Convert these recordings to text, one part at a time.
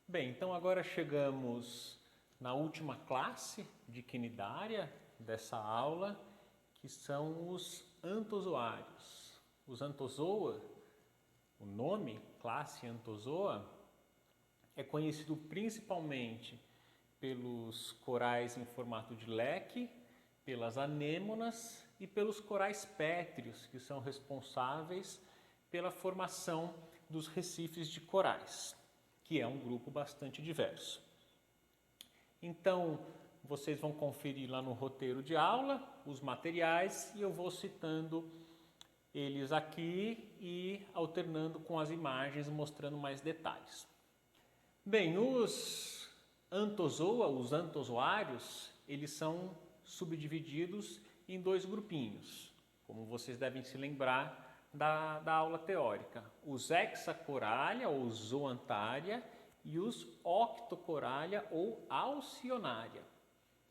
Bem, então agora chegamos na última classe de quinidária dessa aula, que são os antozoários. Os antozoa, o nome, classe Anthozoa, é conhecido principalmente pelos corais em formato de leque, pelas anêmonas e pelos corais pétreos, que são responsáveis pela formação dos recifes de corais, que é um grupo bastante diverso. Então, vocês vão conferir lá no roteiro de aula os materiais e eu vou citando eles aqui e alternando com as imagens, mostrando mais detalhes. Bem, os antozoa, os antozoários, eles são subdivididos em dois grupinhos, como vocês devem se lembrar da aula teórica. Os hexacorallia ou zoantária e os octocorallia ou alcionária.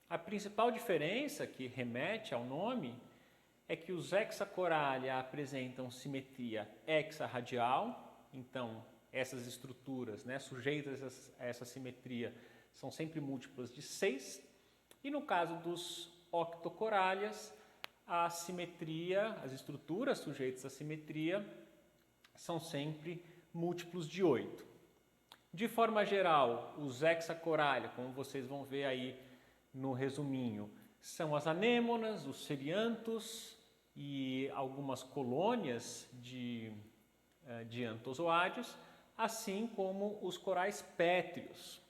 A principal diferença que remete ao nome é que os hexacorallia apresentam simetria hexarradial, então essas estruturas, sujeitas a essa simetria são sempre múltiplas de 6, e no caso dos octocorallias, a simetria, as estruturas sujeitas à simetria são sempre múltiplos de 8. De forma geral, os hexacorallia, como vocês vão ver aí no resuminho, são as anêmonas, os ceriantos e algumas colônias de antozoários, assim como os corais pétreos.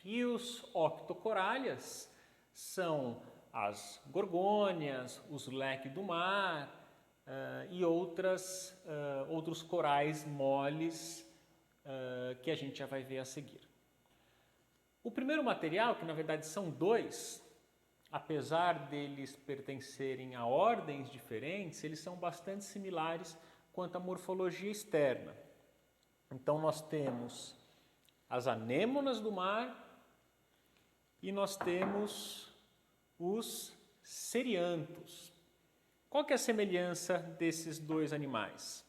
E os octocorallias são as gorgônias, os leques do mar e outros corais moles que a gente já vai ver a seguir. O primeiro material, que na verdade são dois, apesar deles pertencerem a ordens diferentes, eles são bastante similares quanto à morfologia externa. Então nós temos as anêmonas do mar e nós temos os ceriantos. Qual que é a semelhança desses dois animais?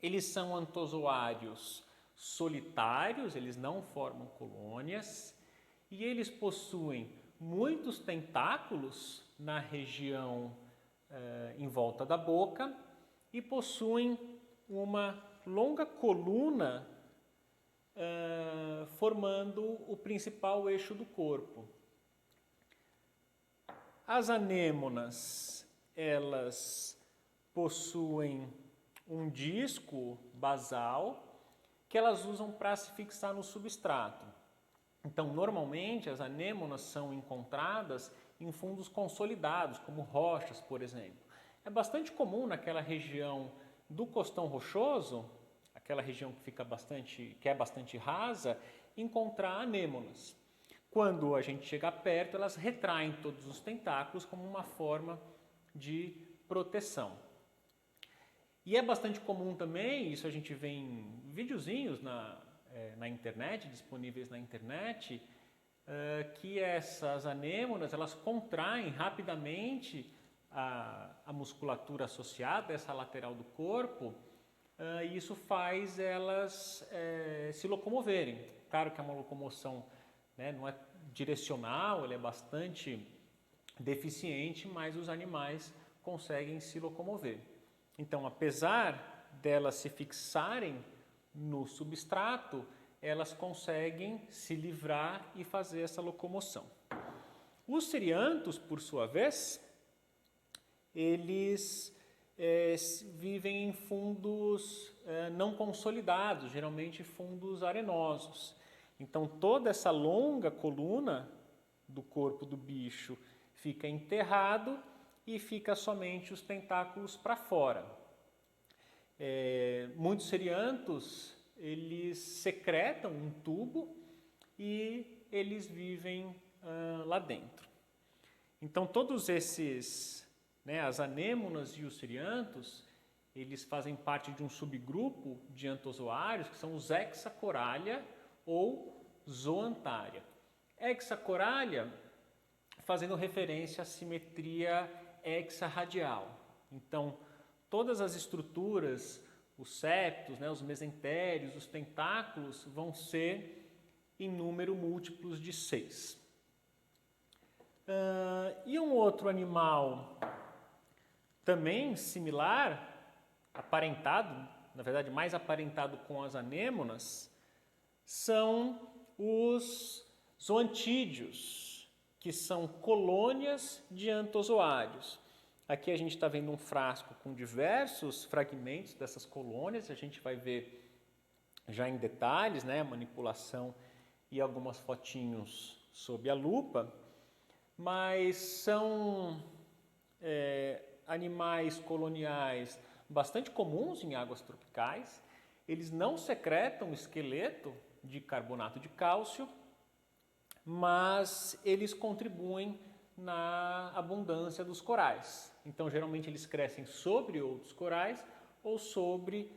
Eles são antozoários solitários, eles não formam colônias e eles possuem muitos tentáculos na região em volta da boca e possuem uma longa coluna formando o principal eixo do corpo. As anêmonas, elas possuem um disco basal que elas usam para se fixar no substrato. Então, normalmente, as anêmonas são encontradas em fundos consolidados, como rochas, por exemplo. É bastante comum naquela região do costão rochoso, aquela região que é bastante rasa, encontrar anêmonas. Quando a gente chega perto, elas retraem todos os tentáculos como uma forma de proteção. E é bastante comum também, isso a gente vê em videozinhos na internet, disponíveis na internet, que essas anêmonas elas contraem rapidamente a musculatura associada, essa lateral do corpo, e isso faz elas se locomoverem. Claro que é uma locomoção, não é direcional, ela é bastante deficiente, mas os animais conseguem se locomover. Então, apesar delas se fixarem no substrato, elas conseguem se livrar e fazer essa locomoção. Os ceriantos, por sua vez, eles vivem em fundos não consolidados, geralmente fundos arenosos. Então, toda essa longa coluna do corpo do bicho fica enterrado e fica somente os tentáculos para fora. Muitos ceriantos, eles secretam um tubo e eles vivem lá dentro. Então, todos esses, as anêmonas e os ceriantos, eles fazem parte de um subgrupo de antozoários que são os hexacorallia ou zoantária. Hexacorallia, fazendo referência à simetria hexarradial. Então, todas as estruturas, os septos, os mesentérios, os tentáculos vão ser em número múltiplos de 6. E um outro animal também similar, aparentado, na verdade mais aparentado com as anêmonas, são os zoantídeos, que são colônias de antozoários. Aqui a gente está vendo um frasco com diversos fragmentos dessas colônias, a gente vai ver já em detalhes, né, a manipulação e algumas fotinhos sob a lupa, mas são animais coloniais bastante comuns em águas tropicais. Eles não secretam esqueleto de carbonato de cálcio, mas eles contribuem na abundância dos corais. Então, geralmente eles crescem sobre outros corais ou sobre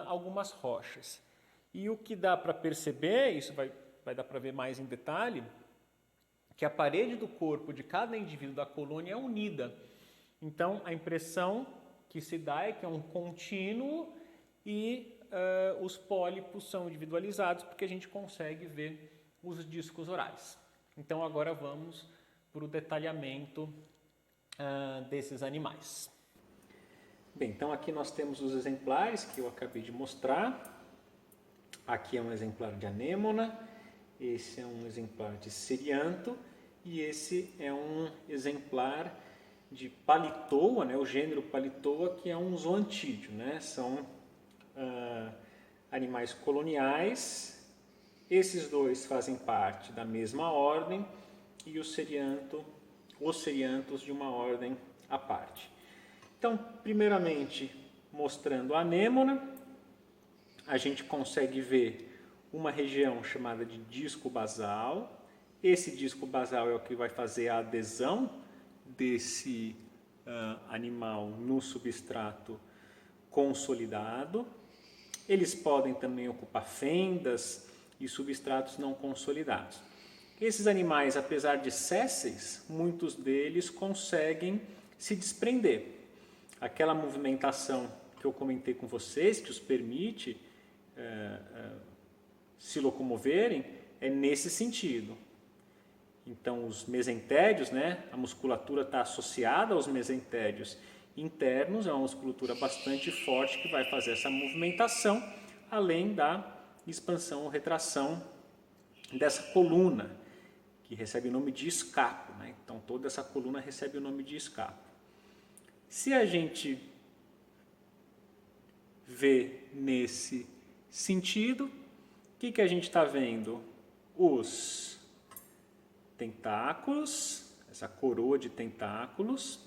algumas rochas. E o que dá para perceber, isso vai dar para ver mais em detalhe, que a parede do corpo de cada indivíduo da colônia é unida. Então, a impressão que se dá é que é um contínuo e os pólipos são individualizados porque a gente consegue ver os discos orais. Então, agora vamos para o detalhamento desses animais. Bem, então aqui nós temos os exemplares que eu acabei de mostrar. Aqui é um exemplar de anêmona, esse é um exemplar de cerianto e esse é um exemplar de palitoa, né, o gênero palitoa, que é um zoantídeo, né, são animais coloniais. Esses dois fazem parte da mesma ordem e os ceriantos de uma ordem à parte. Então, primeiramente, mostrando a anêmona, a gente consegue ver uma região chamada de disco basal. Esse disco basal é o que vai fazer a adesão desse animal no substrato consolidado. Eles podem também ocupar fendas e substratos não consolidados. Esses animais, apesar de sésseis, muitos deles conseguem se desprender. Aquela movimentação que eu comentei com vocês, que os permite se locomoverem, é nesse sentido. Então, os mesentédios, né, a musculatura está associada aos mesentédios internos, é uma musculatura bastante forte que vai fazer essa movimentação, além da expansão ou retração dessa coluna, que recebe o nome de escapo, né? Então, toda essa coluna recebe o nome de escapo. Se a gente vê nesse sentido, o que a gente está vendo? Os tentáculos, essa coroa de tentáculos.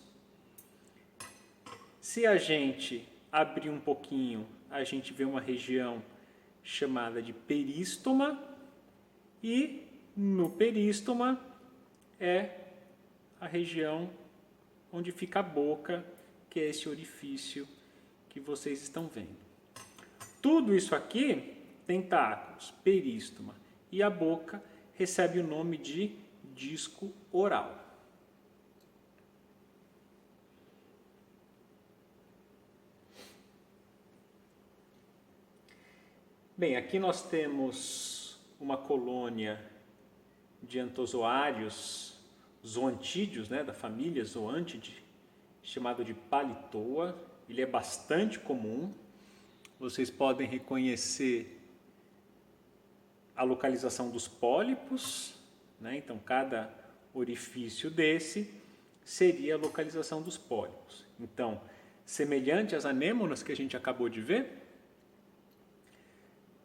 Se a gente abrir um pouquinho, a gente vê uma região chamada de perístoma, e no perístoma é a região onde fica a boca, que é esse orifício que vocês estão vendo. Tudo isso aqui, tentáculos, perístoma e a boca, recebe o nome de disco oral. Bem, aqui nós temos uma colônia de antozoários zoantídeos, né, da família Zoantidae, chamado de Palitoa. Ele é bastante comum. Vocês podem reconhecer a localização dos pólipos, né? Então, cada orifício desse seria a localização dos pólipos. Então, semelhante às anêmonas que a gente acabou de ver,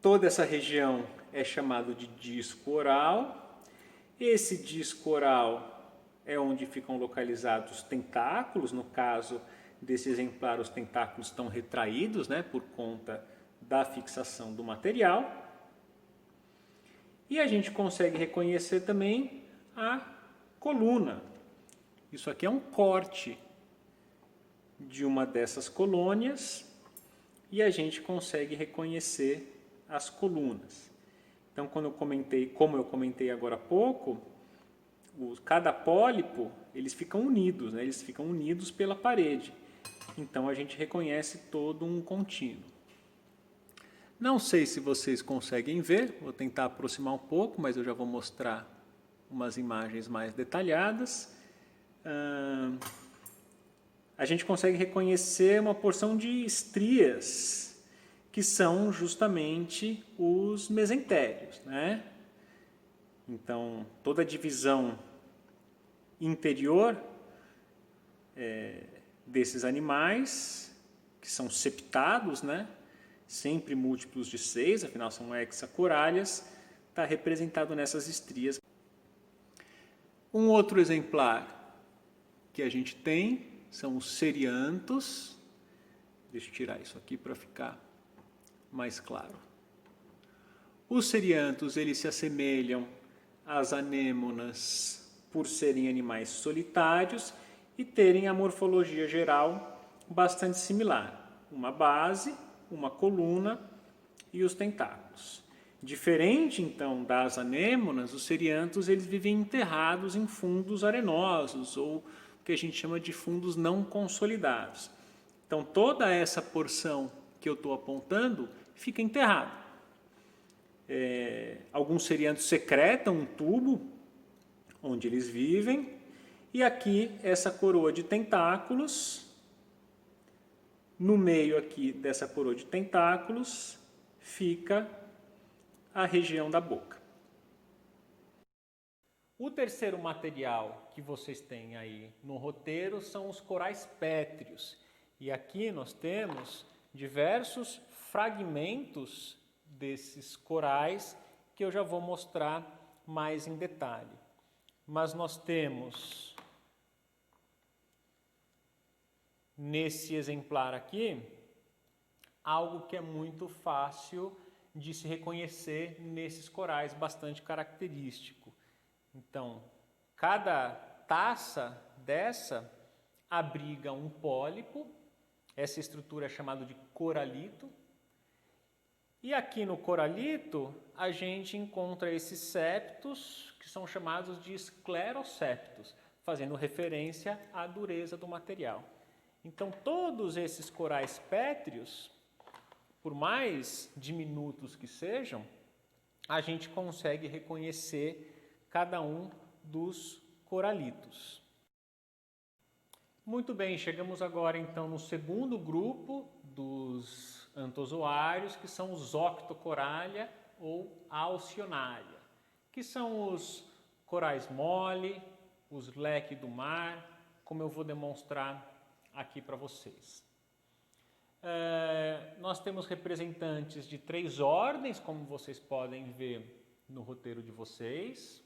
toda essa região é chamada de disco oral. Esse disco oral é onde ficam localizados os tentáculos. No caso desse exemplar, os tentáculos estão retraídos, né, por conta da fixação do material. E a gente consegue reconhecer também a coluna. Isso aqui é um corte de uma dessas colônias e a gente consegue reconhecer as colunas. Então, como eu comentei agora há pouco, cada pólipo, eles ficam unidos, né? Eles ficam unidos pela parede. Então, a gente reconhece todo um contínuo. Não sei se vocês conseguem ver, vou tentar aproximar um pouco, mas eu já vou mostrar umas imagens mais detalhadas. A gente consegue reconhecer uma porção de estrias, que são justamente os mesentérios, né? Então, toda a divisão interior desses animais, que são septados, né? Sempre múltiplos de 6, afinal são hexacoralhas, está representado nessas estrias. Um outro exemplar que a gente tem são os ceriantos. Deixa eu tirar isso aqui para ficar mais claro. Os ceriantos, eles se assemelham às anêmonas por serem animais solitários e terem a morfologia geral bastante similar. Uma base, uma coluna e os tentáculos. Diferente, então, das anêmonas, os ceriantos eles vivem enterrados em fundos arenosos, ou o que a gente chama de fundos não consolidados. Então, toda essa porção que eu estou apontando fica enterrada. Alguns ceriantos secretam um tubo onde eles vivem, e aqui essa coroa de tentáculos, no meio aqui dessa coroa de tentáculos, fica a região da boca. O terceiro material que vocês têm aí no roteiro são os corais pétreos. E aqui nós temos diversos fragmentos desses corais que eu já vou mostrar mais em detalhe. Mas nós temos, nesse exemplar aqui, algo que é muito fácil de se reconhecer nesses corais, bastante característico. Então, cada taça dessa abriga um pólipo, essa estrutura é chamada de coralito, e aqui no coralito a gente encontra esses septos, que são chamados de escleroseptos, fazendo referência à dureza do material. Então, todos esses corais pétreos, por mais diminutos que sejam, a gente consegue reconhecer cada um dos coralitos. Muito bem, chegamos agora então no segundo grupo dos antozoários, que são os Octocorallia ou Alcionaria, que são os corais mole, os leque do mar, como eu vou demonstrar aqui para vocês. Nós temos representantes de 3 ordens, como vocês podem ver no roteiro de vocês: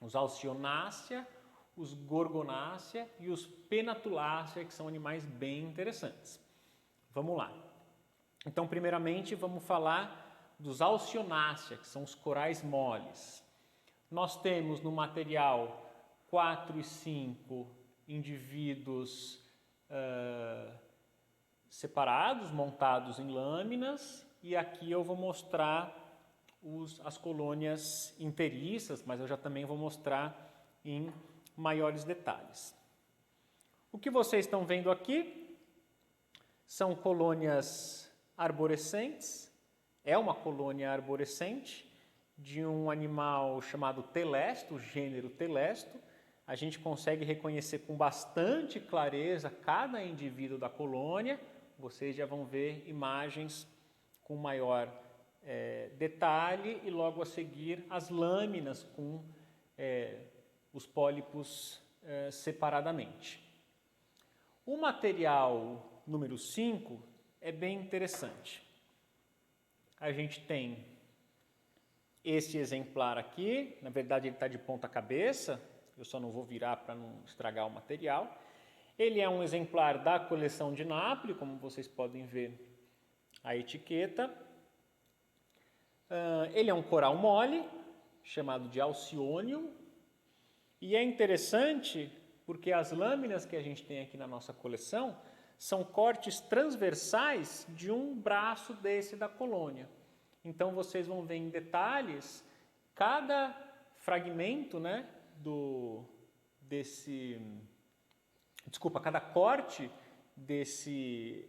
os Alcionácea, os Gorgonácea e os Penatulácea, que são animais bem interessantes. Vamos lá. Então, primeiramente, vamos falar dos Alcionácea, que são os corais moles. Nós temos no material 4 e 5 indivíduos separados, montados em lâminas, e aqui eu vou mostrar as colônias inteiriças, mas eu já também vou mostrar em maiores detalhes. O que vocês estão vendo aqui são colônias arborescentes, é uma colônia arborescente de um animal chamado telesto, gênero telesto. A gente consegue reconhecer com bastante clareza cada indivíduo da colônia. Vocês já vão ver imagens com maior detalhe e logo a seguir as lâminas com os pólipos separadamente. O material número 5 é bem interessante. A gente tem este exemplar aqui, na verdade ele está de ponta cabeça, eu só não vou virar para não estragar o material. Ele é um exemplar da coleção de Nápoles, como vocês podem ver a etiqueta. Ele é um coral mole, chamado de Alcionium, e é interessante porque as lâminas que a gente tem aqui na nossa coleção são cortes transversais de um braço desse da colônia. Então, vocês vão ver em detalhes cada fragmento, né, cada corte desse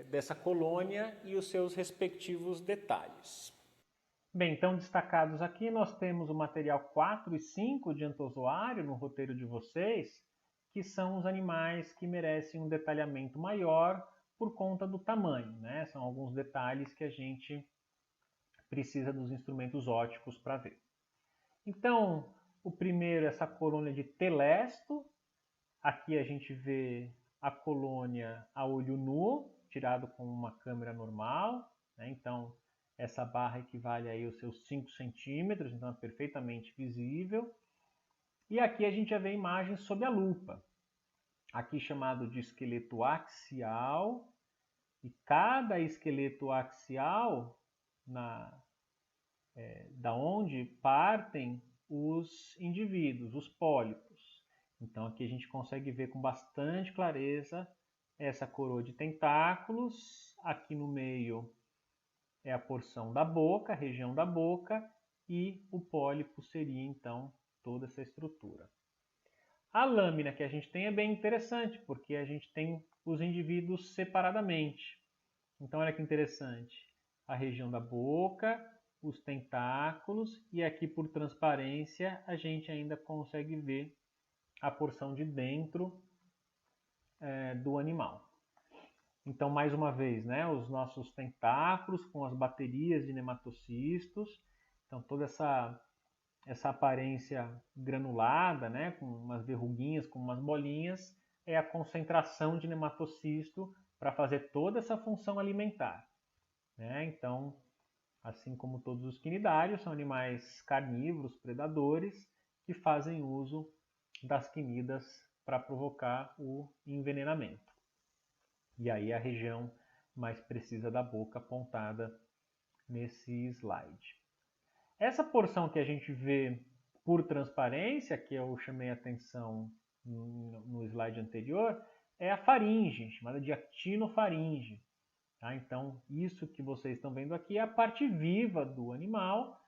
dessa colônia e os seus respectivos detalhes. Bem, então destacados aqui nós temos o material 4 e 5 de antozoário no roteiro de vocês, que são os animais que merecem um detalhamento maior por conta do tamanho, né? São alguns detalhes que a gente precisa dos instrumentos ópticos para ver. Então, o primeiro é essa colônia de telesto. Aqui a gente vê a colônia a olho nu, tirado com uma câmera normal, né? Então, essa barra equivale aí aos seus 5 centímetros, então é perfeitamente visível. E aqui a gente já vê imagens sob a lupa, aqui chamado de esqueleto axial, e cada esqueleto axial, da onde partem os indivíduos, os pólipos. Então aqui a gente consegue ver com bastante clareza essa coroa de tentáculos, aqui no meio é a porção da boca, a região da boca, e o pólipo seria então toda essa estrutura. A lâmina que a gente tem é bem interessante, porque a gente tem os indivíduos separadamente. Então olha que interessante, a região da boca, os tentáculos, e aqui por transparência a gente ainda consegue ver a porção de dentro do animal. Então, mais uma vez, né, os nossos tentáculos com as baterias de nematocistos. Então, toda essa aparência granulada, né, com umas verruguinhas, com umas bolinhas, é a concentração de nematocisto para fazer toda essa função alimentar, né? Então, assim como todos os quinidários, são animais carnívoros, predadores, que fazem uso das quinidas para provocar o envenenamento. E aí a região mais precisa da boca apontada nesse slide. Essa porção que a gente vê por transparência, que eu chamei a atenção no slide anterior, é a faringe, chamada de actinofaringe. Tá? Então, isso que vocês estão vendo aqui é a parte viva do animal,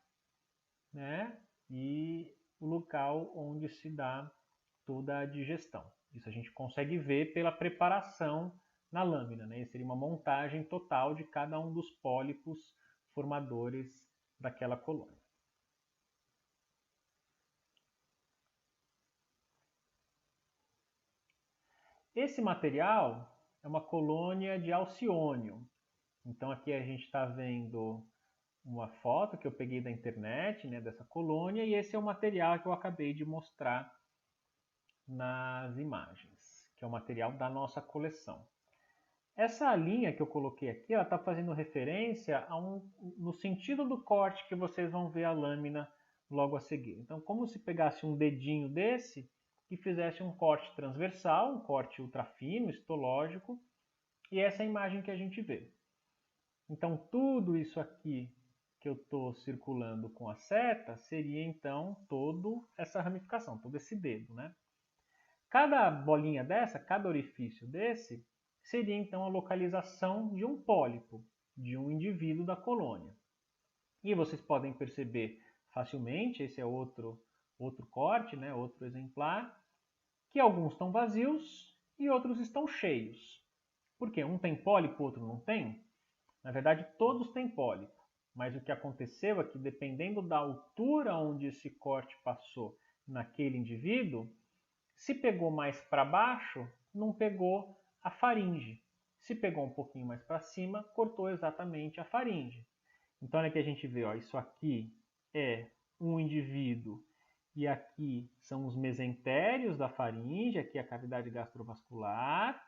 né? E o local onde se dá toda a digestão. Isso a gente consegue ver pela preparação na lâmina, né? Seria uma montagem total de cada um dos pólipos formadores daquela colônia. Esse material é uma colônia de alciônio. Então aqui a gente está vendo uma foto que eu peguei da internet, né, dessa colônia, e esse é o material que eu acabei de mostrar nas imagens, que é o material da nossa coleção. Essa linha que eu coloquei aqui, ela está fazendo referência no sentido do corte que vocês vão ver a lâmina logo a seguir. Então, como se pegasse um dedinho desse e fizesse um corte transversal, um corte ultrafino, histológico, e essa é a imagem que a gente vê. Então, tudo isso aqui que eu estou circulando com a seta seria, então, toda essa ramificação, todo esse dedo, né? Cada bolinha dessa, cada orifício desse, seria então a localização de um pólipo, de um indivíduo da colônia. E vocês podem perceber facilmente, esse é outro corte, né, outro exemplar, que alguns estão vazios e outros estão cheios. Por quê? Um tem pólipo, outro não tem? Na verdade, todos têm pólipo, mas o que aconteceu é que, dependendo da altura onde esse corte passou naquele indivíduo, se pegou mais para baixo, não pegou a faringe. Se pegou um pouquinho mais para cima, cortou exatamente a faringe. Então, olha que a gente vê, ó, isso aqui é um indivíduo e aqui são os mesentérios da faringe, aqui é a cavidade gastrovascular.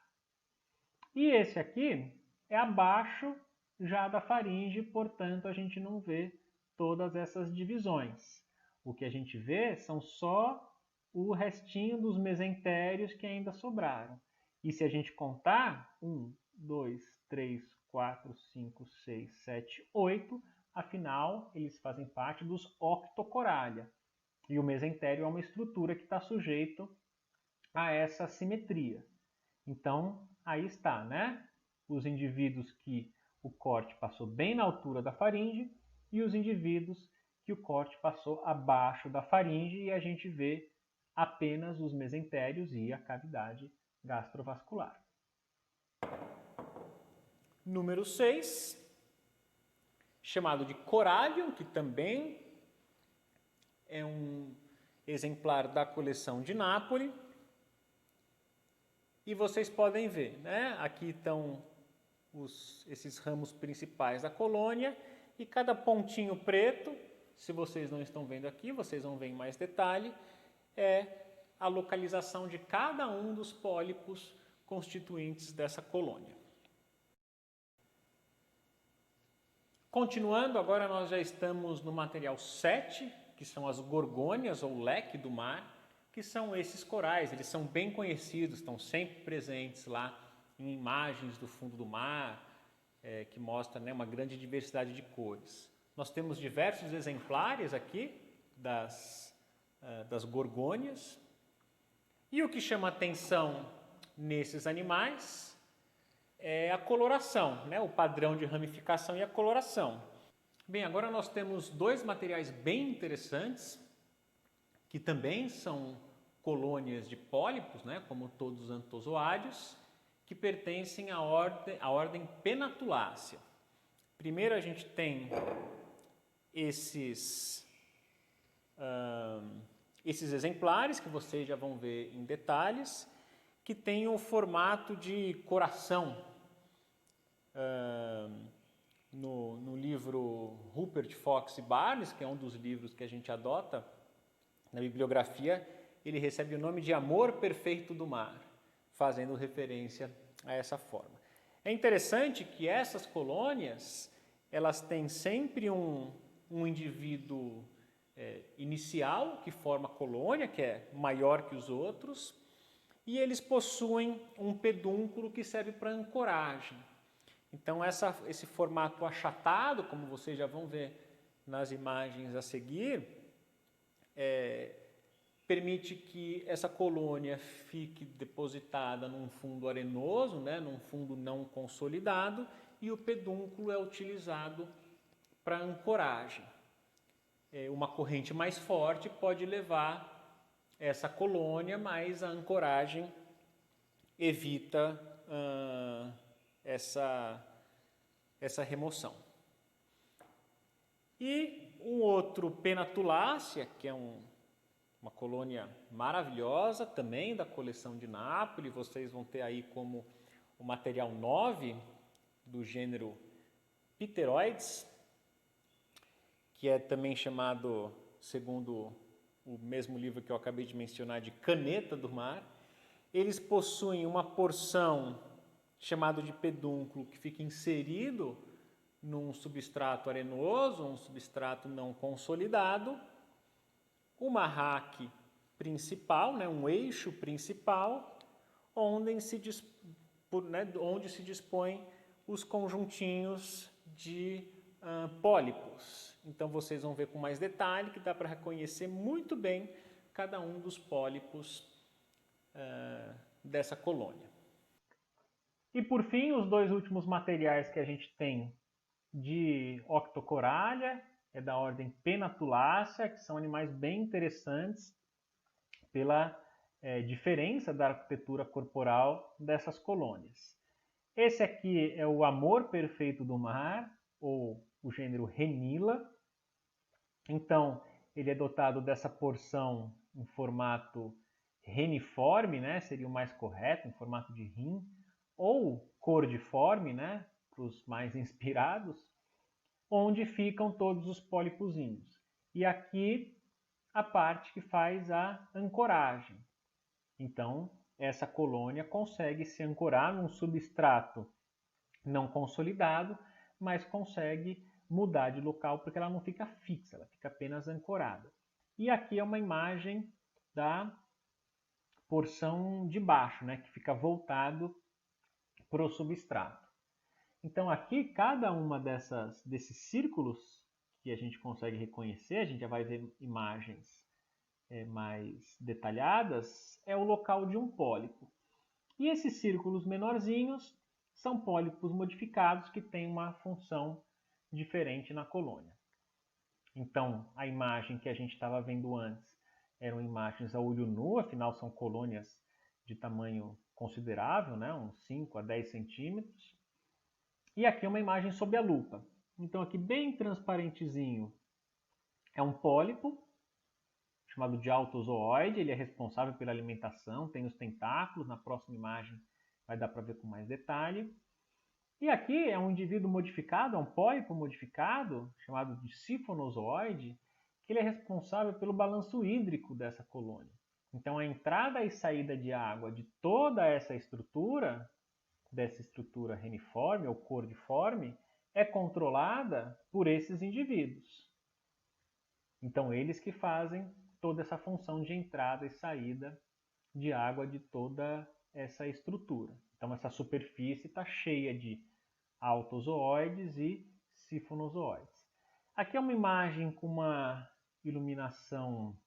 E esse aqui é abaixo já da faringe, portanto, a gente não vê todas essas divisões. O que a gente vê são só o restinho dos mesentérios que ainda sobraram. E se a gente contar, 1, 2, 3, 4, 5, 6, 7, 8, afinal, eles fazem parte dos Octocorallia. E o mesentério é uma estrutura que está sujeito a essa simetria. Então, aí está, né? Os indivíduos que o corte passou bem na altura da faringe e os indivíduos que o corte passou abaixo da faringe, e a gente vê apenas os mesentérios e a cavidade gastrovascular. Número 6, chamado de Corallium, que também é um exemplar da coleção de Nápoles. E vocês podem ver, né? Aqui estão esses ramos principais da colônia e cada pontinho preto, se vocês não estão vendo aqui, vocês vão ver em mais detalhe, é a localização de cada um dos pólipos constituintes dessa colônia. Continuando, agora nós já estamos no material 7, que são as gorgônias ou leque do mar, que são esses corais. Eles são bem conhecidos, estão sempre presentes lá em imagens do fundo do mar, que mostra, né, uma grande diversidade de cores. Nós temos diversos exemplares aqui das gorgônias. E o que chama atenção nesses animais é a coloração, né, o padrão de ramificação e a coloração. Bem, agora nós temos dois materiais bem interessantes, que também são colônias de pólipos, né, como todos os antozoários, que pertencem à ordem Penatulácea. Primeiro a gente tem esses exemplares, que vocês já vão ver em detalhes, que têm o formato de coração. No livro Rupert, Fox e Barnes, que é um dos livros que a gente adota na bibliografia, ele recebe o nome de Amor Perfeito do Mar, fazendo referência a essa forma. É interessante que essas colônias, elas têm sempre um indivíduo inicial, que forma a colônia, que é maior que os outros, e eles possuem um pedúnculo que serve para ancoragem. Então, esse formato achatado, como vocês já vão ver nas imagens a seguir, permite que essa colônia fique depositada num fundo arenoso, né, num fundo não consolidado, e o pedúnculo é utilizado para ancoragem. Uma corrente mais forte pode levar essa colônia, mas a ancoragem evita essa remoção. E um outro Penatulácea, que é uma colônia maravilhosa, também da coleção de Nápoles, vocês vão ter aí como o material 9 do gênero Pteroides, que é também chamado, segundo o mesmo livro que eu acabei de mencionar, de caneta do mar. Eles possuem uma porção chamada de pedúnculo que fica inserido num substrato arenoso, um substrato não consolidado, uma raque principal, né, um eixo principal, onde se dispõem os conjuntinhos de pólipos. Então vocês vão ver com mais detalhe que dá para reconhecer muito bem cada um dos pólipos dessa colônia. E por fim, os dois últimos materiais que a gente tem de Octocorallia, é da ordem Penatulácea, que são animais bem interessantes pela diferença da arquitetura corporal dessas colônias. Esse aqui é o Amor Perfeito do Mar, ou o gênero Renila. Então, ele é dotado dessa porção em formato reniforme, né? Seria o mais correto, em formato de rim, ou cordiforme, né? Para os mais inspirados, onde ficam todos os pólipozinhos. E aqui a parte que faz a ancoragem. Então, essa colônia consegue se ancorar num substrato não consolidado, mas consegue mudar de local porque ela não fica fixa, ela fica apenas ancorada. E aqui é uma imagem da porção de baixo, né, que fica voltado para o substrato. Então aqui, cada uma desses círculos que a gente consegue reconhecer, a gente já vai ver imagens mais detalhadas, é o local de um pólipo. E esses círculos menorzinhos são pólipos modificados que têm uma função diferente na colônia. Então, a imagem que a gente estava vendo antes eram imagens a olho nu, afinal são colônias de tamanho considerável, né? Uns 5 a 10 centímetros. E aqui é uma imagem sob a lupa. Então aqui bem transparentezinho é um pólipo, chamado de autozoide, ele é responsável pela alimentação, tem os tentáculos, na próxima imagem vai dar para ver com mais detalhe. E aqui é um indivíduo modificado, é um pólipo modificado, chamado de sifonozoide, que ele é responsável pelo balanço hídrico dessa colônia. Então a entrada e saída de água de toda essa estrutura, dessa estrutura reniforme ou cordiforme, é controlada por esses indivíduos. Então eles que fazem toda essa função de entrada e saída de água de toda essa estrutura. Então essa superfície está cheia de autozoides e sifonozoides. Aqui é uma imagem com uma iluminação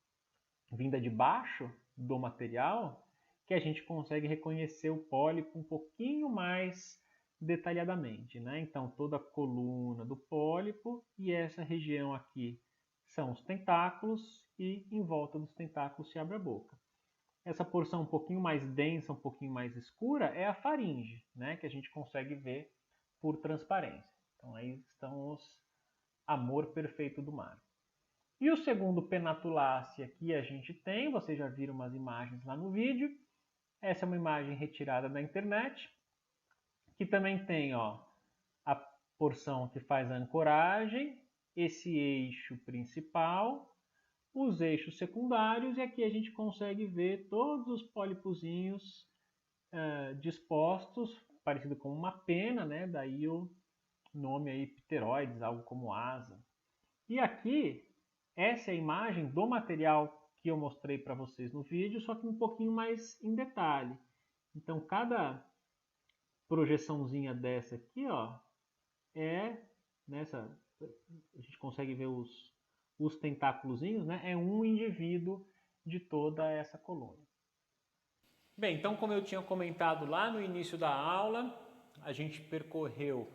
vinda de baixo do material, que a gente consegue reconhecer o pólipo um pouquinho mais detalhadamente, né? Então toda a coluna do pólipo e essa região aqui são os tentáculos e em volta dos tentáculos se abre a boca. Essa porção um pouquinho mais densa, um pouquinho mais escura é a faringe, né? Que a gente consegue ver por transparência. Então aí estão os amor perfeito do mar. E o segundo Penatulace que a gente tem, vocês já viram umas imagens lá no vídeo. Essa é uma imagem retirada da internet, que também tem a porção que faz a ancoragem, esse eixo principal, os eixos secundários, e aqui a gente consegue ver todos os pólipozinhos dispostos, parecido com uma pena, né? Daí o nome aí pteroides, algo como asa. E aqui, essa é a imagem do material que eu mostrei para vocês no vídeo, só que um pouquinho mais em detalhe. Então, cada projeçãozinha dessa aqui, ó, a gente consegue ver os tentáculozinhos, né? É um indivíduo de toda essa colônia. Bem, então como eu tinha comentado lá no início da aula, a gente percorreu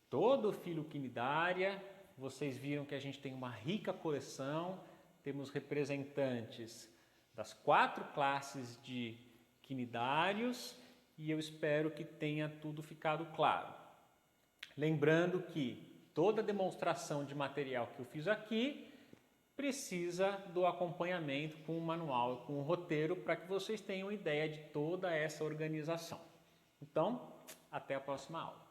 todo o Filoquinidaria. Vocês viram que a gente tem uma rica coleção, temos representantes das 4 classes de quinidários e eu espero que tenha tudo ficado claro. Lembrando que toda demonstração de material que eu fiz aqui precisa do acompanhamento com o manual, com o roteiro, para que vocês tenham ideia de toda essa organização. Então, até a próxima aula.